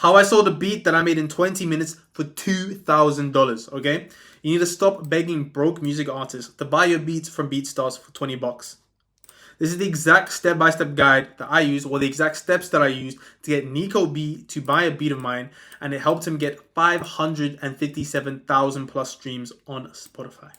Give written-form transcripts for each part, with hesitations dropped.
How I sold a beat that I made in 20 minutes for $2,000, okay? You need to stop begging broke music artists to buy your beats from BeatStars for 20 bucks. This is the exact step-by-step guide that I use, or the exact steps that I used to get Nico B to buy a beat of mine, and it helped him get 557,000 plus streams on Spotify.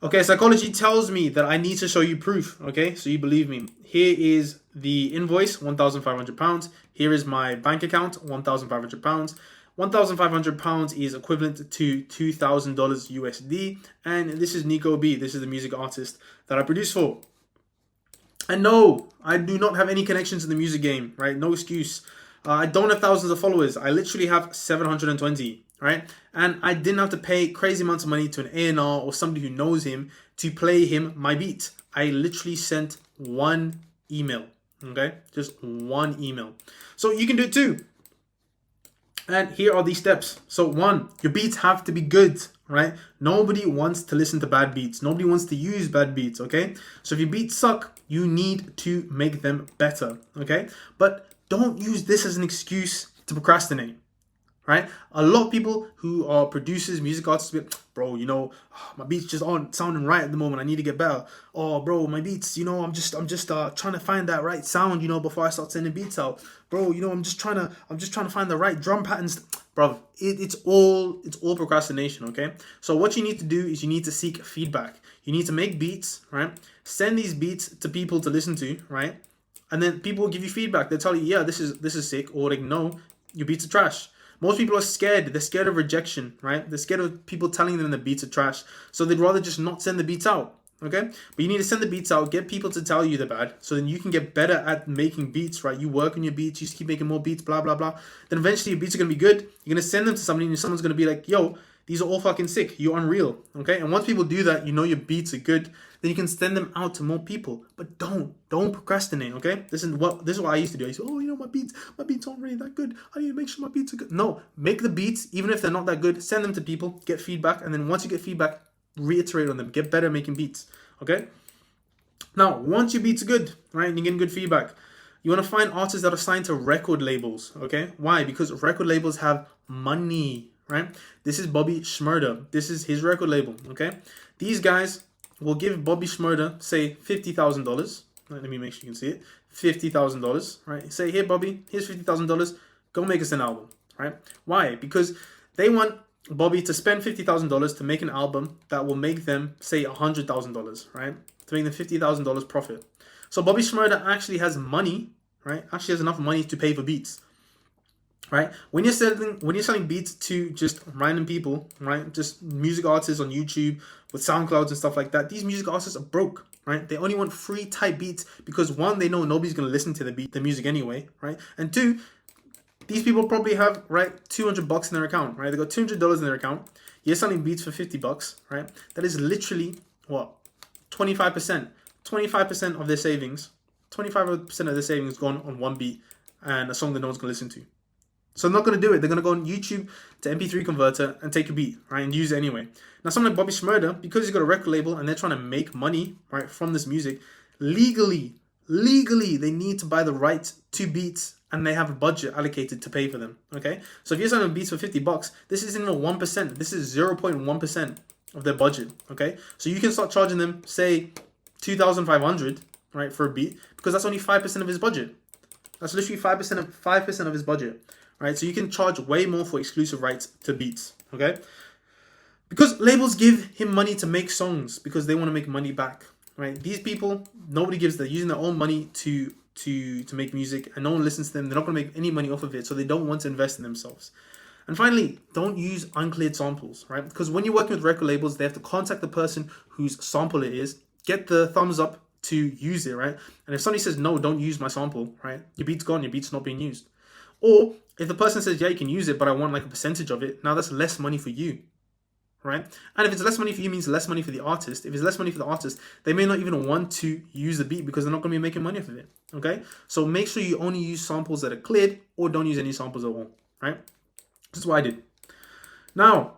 Okay, psychology tells me that I need to show you proof, okay? So you believe me. Here is the invoice, £1,500. Here is my bank account, £1,500. £1,500 is equivalent to $2,000 USD. And this is Nico B. This is the music artist that I produce for. And no, I do not have any connections to the music game, right? No excuse. I don't have thousands of followers. I literally have 720, right? And I didn't have to pay crazy amounts of money to an A&R or somebody who knows him to play him my beat. I literally sent one email, okay? Just one email. So you can do it too. And here are these steps. So 1, your beats have to be good, right? Nobody wants to listen to bad beats. Nobody wants to use bad beats, okay? So if your beats suck, you need to make them better, okay? But don't use this as an excuse to procrastinate, right? A lot of people who are producers, music artists, bro, you know, my beats just aren't sounding right at the moment. I need to get better. Oh, bro, my beats, you know, I'm just trying to find that right sound, you know, before I start sending beats out. Bro, you know, I'm just trying to find the right drum patterns. Bro, it's all procrastination, okay? So what you need to do is you need to seek feedback. You need to make beats, right? Send these beats to people to listen to, right? And then people will give you feedback. They'll tell you, yeah, this is sick, or like, no, your beats are trash. Most people are scared. They're scared of rejection, right? They're scared of people telling them the beats are trash. So they'd rather just not send the beats out, okay? But you need to send the beats out, get people to tell you they're bad, so then you can get better at making beats, right? You work on your beats, you just keep making more beats, blah, blah, blah. Then eventually your beats are going to be good. You're going to send them to somebody and someone's going to be like, yo, these are all fucking sick. You're unreal, okay? And once people do that, you know your beats are good, then you can send them out to more people. But don't procrastinate, okay? This is what I used to do. I used to, oh, you know, my beats aren't really that good. I need to make sure my beats are good. No, make the beats, even if they're not that good, send them to people, get feedback, and then once you get feedback, reiterate on them. Get better at making beats, okay? Now, once your beats are good, right, and you're getting good feedback, you want to find artists that are signed to record labels, okay? Why? Because record labels have money, right? This is Bobby Shmurda. This is his record label, okay? These guys will give Bobby Shmurda, say, $50,000. Right, let me make sure you can see it. $50,000, right? Say, here, Bobby, here's $50,000. Go make us an album, right? Why? Because they want Bobby to spend $50,000 to make an album that will make them, say, $100,000, right? To make them $50,000 profit. So Bobby Shmurda actually has money, right? Actually has enough money to pay for beats, right? When you're selling beats to just random people, right? Just music artists on YouTube with SoundClouds and stuff like that. These music artists are broke, right? They only want free type beats because 1, they know nobody's gonna listen to the music anyway, right? And 2, these people probably have, right, $200 in their account, right? They got $200 in their account. You're selling beats for $50, right? That is literally what? 25%. 25% of their savings. 25% of their savings gone on one beat and a song that no one's gonna listen to. So they're not going to do it. They're going to go on YouTube to MP3 converter and take a beat, right, and use it anyway. Now, someone like Bobby Shmurda, because he's got a record label and they're trying to make money, right, from this music, legally, they need to buy the rights to beats and they have a budget allocated to pay for them, okay? So if you're selling beats for $50, this isn't even 1%. This is 0.1% of their budget, okay? So you can start charging them, say, $2,500, right, for a beat, because that's only 5% of his budget. That's literally 5% of his budget. Right, so you can charge way more for exclusive rights to beats, okay? Because labels give him money to make songs because they want to make money back, right? These people, nobody gives. They're using their own money to make music, and no one listens to them. They're not going to make any money off of it, so they don't want to invest in themselves. And finally, don't use uncleared samples, right? Because when you're working with record labels, they have to contact the person whose sample it is, get the thumbs up to use it, right? And if somebody says, no, don't use my sample, right? Your beat's gone, your beat's not being used. Or if the person says, yeah, you can use it, but I want like a percentage of it, now that's less money for you, right? And if it's less money for you, it means less money for the artist. If it's less money for the artist, they may not even want to use the beat because they're not going to be making money off of it, okay? So make sure you only use samples that are cleared or don't use any samples at all, right? This is what I did. Now,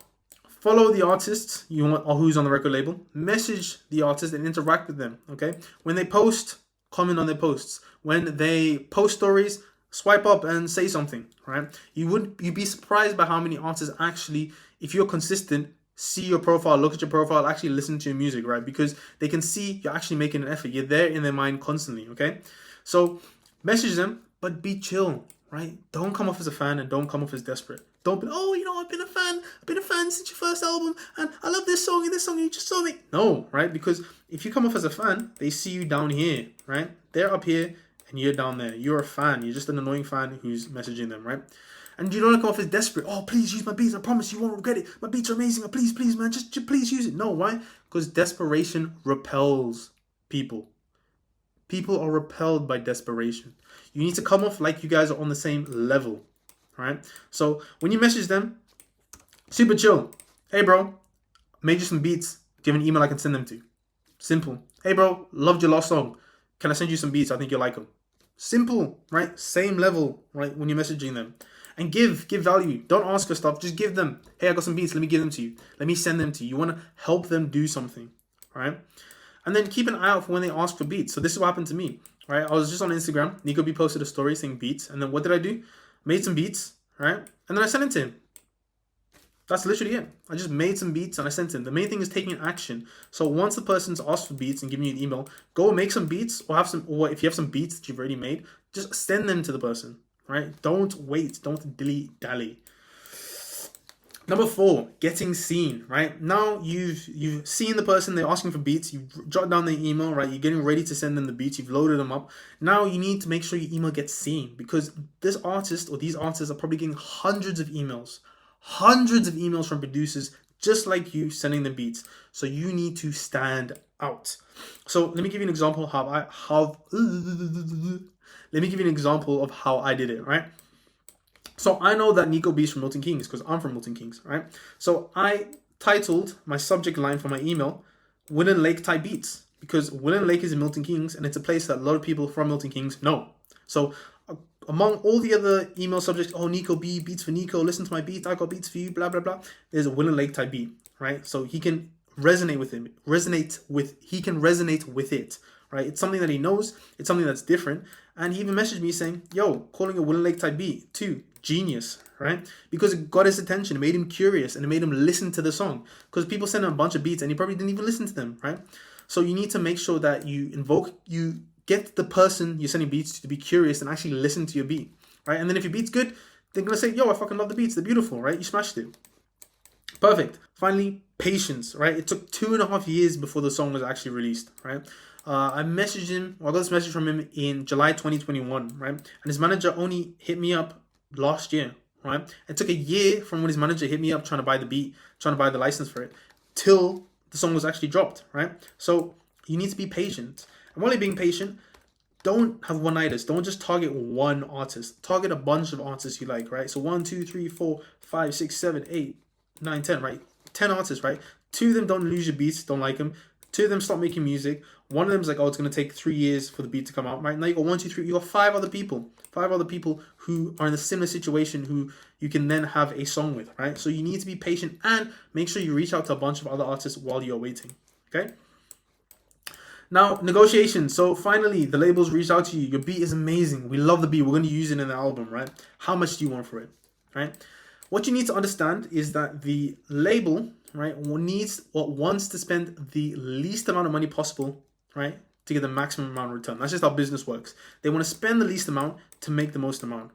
follow the artists you want or who's on the record label. Message the artist and interact with them, okay? When they post, comment on their posts. When they post stories, swipe up and say something, right? You'd be surprised by how many artists actually, if you're consistent, see your profile, look at your profile, actually listen to your music, right? Because they can see you're actually making an effort. You're there in their mind constantly, okay? So message them, but be chill, right? Don't come off as a fan and don't come off as desperate. Don't be, oh, I've been a fan. I've been a fan since your first album, and I love this song and this song. You just saw me. No, right? Because if you come off as a fan, they see you down here, right? They're up here and you're down there. You're a fan. You're just an annoying fan who's messaging them, right? And you don't want to come off as desperate. Oh, please use my beats. I promise you won't regret it. My beats are amazing. Oh, please, please, man, just please use it. No, why? Because desperation repels people. People are repelled by desperation. You need to come off like you guys are on the same level, right? So when you message them, super chill. Hey, bro, made you some beats. Do you have an email I can send them to? Simple. Hey, bro, loved your last song. Can I send you some beats? I think you'll like them. Simple, right? Same level, right? When you're messaging them. And give value. Don't ask for stuff. Just give them. Hey, I got some beats. Let me give them to you. Let me send them to you. You want to help them do something, right? And then keep an eye out for when they ask for beats. So this is what happened to me, right? I was just on Instagram. Nico B posted a story saying beats. And then what did I do? Made some beats, right? And then I sent it to him. That's literally it. I just made some beats and I sent him. The main thing is taking action. So once the person's asked for beats and giving you an email, go make some beats or if you have some beats that you've already made, just send them to the person, right? Don't wait. Don't dilly-dally. Number 4, getting seen, right? Now you've seen the person, they're asking for beats, you've jotted down their email, right? You're getting ready to send them the beats, you've loaded them up. Now you need to make sure your email gets seen because this artist or these artists are probably getting hundreds of emails from producers just like you sending them beats. So you need to stand out. So let me give you an example of how I did it, right? So I know that Nico B is from Milton Keynes because I'm from Milton Keynes, right? So I titled my subject line for my email, Winland Lake type beats, because Winland Lake is in Milton Keynes and it's a place that a lot of people from Milton Keynes know. So among all the other email subjects, oh, Nico B, beats for Nico, listen to my beats, I got beats for you, blah, blah, blah. There's a Winland Lake type beat, right? So he can resonate with it, right? It's something that he knows, it's something that's different. And he even messaged me saying, yo, calling a Winland Lake type beat too, genius, right? Because it got his attention, it made him curious, and it made him listen to the song. Because people send him a bunch of beats and he probably didn't even listen to them, right? So you need to make sure that you get the person you're sending beats to be curious and actually listen to your beat, right? And then if your beat's good, they're going to say, yo, I fucking love the beats. They're beautiful, right? You smashed it. Perfect. Finally, patience, right? It took 2.5 years before the song was actually released, right? I messaged him, I got this message from him in July 2021, right? And his manager only hit me up last year, right? It took a year from when his manager hit me up trying to buy the beat, trying to buy the license for it, till the song was actually dropped, right? So you need to be patient. And while you're being patient, don't have one-nighters. Don't just target one artist. Target a bunch of artists you like, right? So 1, 2, 3, 4, 5, 6, 7, 8, 9, 10, right? 10 artists, right? 2 of them don't lose your beats, don't like them. 2 of them stop making music. 1 of them is like, oh, it's going to take 3 years for the beat to come out, right? Now you got 1, 2, 3. You got 5 other people. 5 other people who are in a similar situation who you can then have a song with, right? So you need to be patient and make sure you reach out to a bunch of other artists while you're waiting, okay? Now, negotiations. So finally, the labels reach out to you. Your beat is amazing. We love the beat. We're going to use it in the album, right? How much do you want for it, right? What you need to understand is that the label, right, wants to spend the least amount of money possible, right, to get the maximum amount of return. That's just how business works. They want to spend the least amount to make the most amount.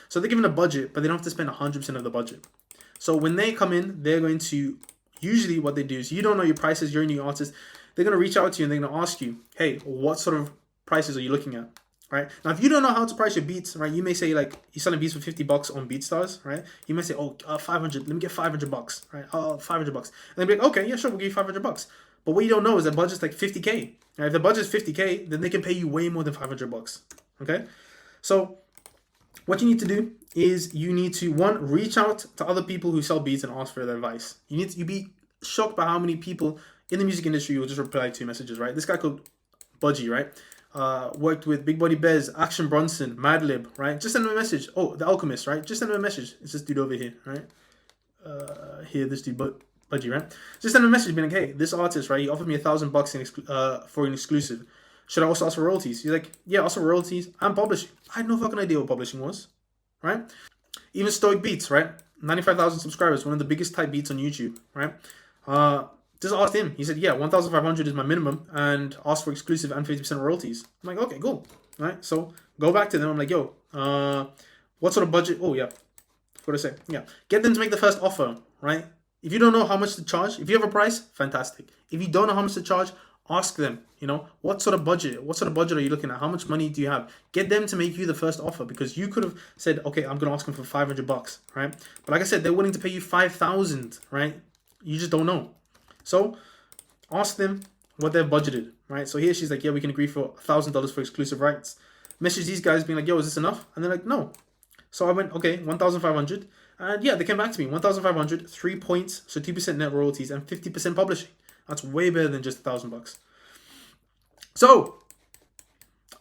So they're given a budget, but they don't have to spend 100% of the budget. So when they come in, they're going to, usually what they do is, you don't know your prices, you're a new artist, they're going to reach out to you and they're going to ask you, hey, what sort of prices are you looking at? Right? Now, if you don't know how to price your beats, right, you may say, like, you're selling beats for $50 on BeatStars, right? You may say, oh, 500, let me get $500, right? Oh, $500. And they'll be like, okay, yeah, sure, we'll give you $500. But what you don't know is that budget's like $50K. Right? If the budget's $50K, then they can pay you way more than $500, okay? So what you need to do is you need to, 1, reach out to other people who sell beats and ask for their advice. You'd be shocked by how many people in the music industry will just reply to messages, right? This guy called Budgie, right? Worked with Big Body Bez, Action Bronson, Madlib, right? Just send him a message. Oh, The Alchemist, right? Just send him a message. It's this dude over here, right? This dude, Budgie, right? Just send him a message being like, hey, this artist, right? He offered me $1,000 for an exclusive. should I also ask for royalties? He's like, yeah, ask for royalties and publishing. I had no fucking idea what publishing was, right? Even Stoic Beats, right? 95,000 subscribers, one of the biggest type beats on YouTube, right? Just asked him. He said, yeah, 1,500 is my minimum, and ask for exclusive and 50% royalties. I'm like, okay, cool, right? So go back to them. I'm like, yo, what sort of budget? Oh yeah, what to say? Yeah, get them to make the first offer, right? If you don't know how much to charge, if you have a price, fantastic. If you don't know how much to charge, ask them, you know, what sort of budget are you looking at? How much money do you have? Get them to make you the first offer, because you could have said, okay, I'm going to ask them for $500, right? But like I said, they're willing to pay you 5,000, right? You just don't know. So ask them what they've budgeted, right? So here she's like, yeah, we can agree for $1,000 for exclusive rights. Message these guys being like, yo, is this enough? And they're like, no. So I went, okay, 1,500. And yeah, they came back to me, 1,500, 3 points, so 2% net royalties and 50% publishing. That's way better than just $1,000. So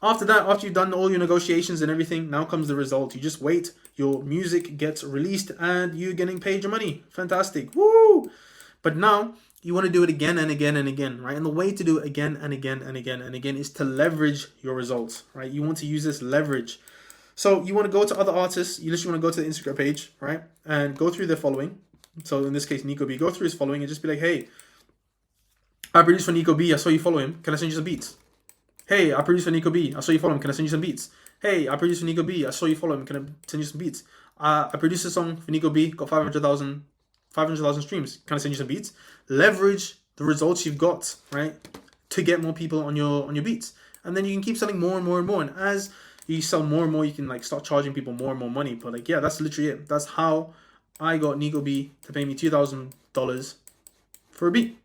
after that, after you've done all your negotiations and everything, now comes the result. You just wait, your music gets released and you're getting paid your money. Fantastic. Woo! But now you want to do it again and again and again, right? And the way to do it again and again and again and again is to leverage your results, right? You want to use this leverage. So you want to go to other artists. You literally want to go to the Instagram page, right? And go through their following. So in this case, Nico B. Go through his following and just be like, hey, I produce for Nico B. I saw you follow him. Can I send you some beats? Hey, I produce for Nico B. I saw you follow him. Can I send you some beats? Hey, I produce for Nico B. I saw you follow him. Can I send you some beats? I produced a song for Nico B. Got 500,000 streams. Can I send you some beats? Leverage the results you've got, right, to get more people on your beats, and then you can keep selling more and more and more. And as you sell more and more, you can like start charging people more and more money. But like, yeah, that's literally it. That's how I got Nico B to pay me $2,000 for a beat.